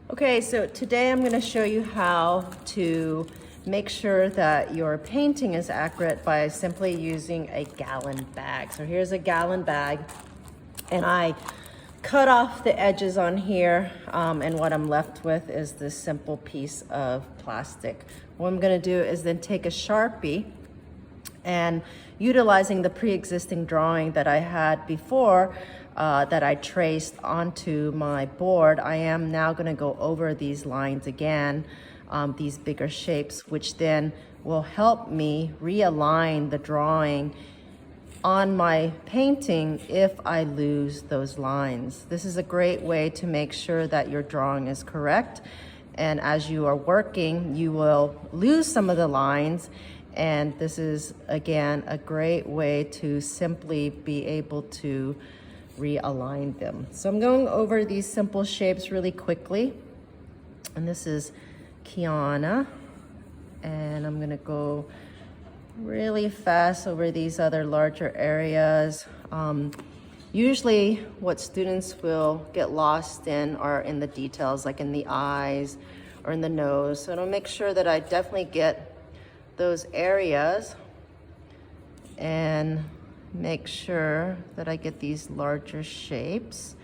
Okay, so today I'm going to show you how to make sure that your painting is accurate by simply using a gallon bag. So here's a gallon bag, and I cut off the edges on here, and what I'm left with is this simple piece of plastic. What I'm going to do is then take a Sharpie, and utilizing the pre-existing drawing that I had before that I traced onto my board, I am now going to go over these lines again, these bigger shapes, which then will help me realign the drawing on my painting if I lose those lines. This is a great way to make sure that your drawing is correct, and as you are working, you will lose some of the lines. And this is, again, a great way to simply be able to realign them. So I'm going over these simple shapes really quickly. And this is Kiana. And I'm gonna go really fast over these other larger areas. Usually what students will get lost in are in the details, like in the eyes or in the nose. So I'll make sure that I definitely get those areas and make sure that I get these larger shapes.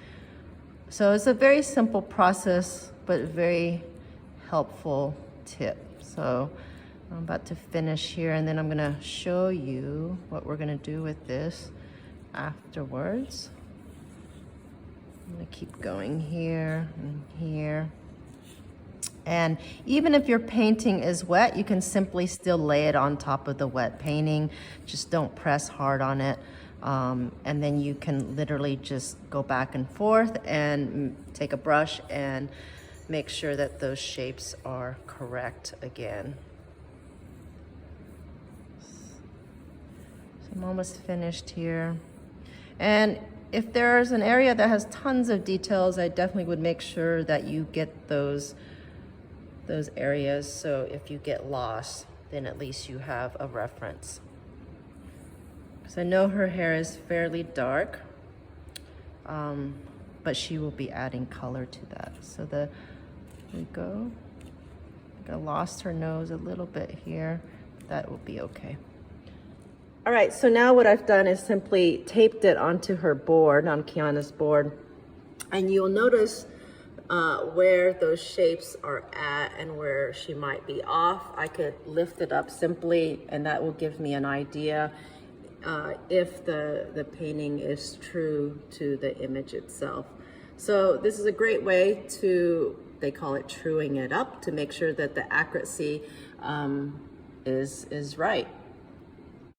So it's a very simple process, but very helpful tip. So I'm about to finish here, and then I'm gonna show you what we're gonna do with this afterwards. I'm gonna keep going here and here. And even if your painting is wet, you can simply still lay it on top of the wet painting. Just don't press hard on it. And then you can literally just go back and forth and take a brush and make sure that those shapes are correct again. So I'm almost finished here. And if there's an area that has tons of details, I definitely would make sure that you get those areas, so if you get lost, then at least you have a reference. Because I know her hair is fairly dark, but she will be adding color to that. So there we go. I think I lost her nose a little bit here. That will be okay. All right, so now what I've done is simply taped it onto her board, on Kiana's board, and you'll notice where those shapes are at and where she might be off. I could lift it up simply, and that will give me an idea if the painting is true to the image itself. So this is a great way to, they call it truing it up, to make sure that the accuracy is right.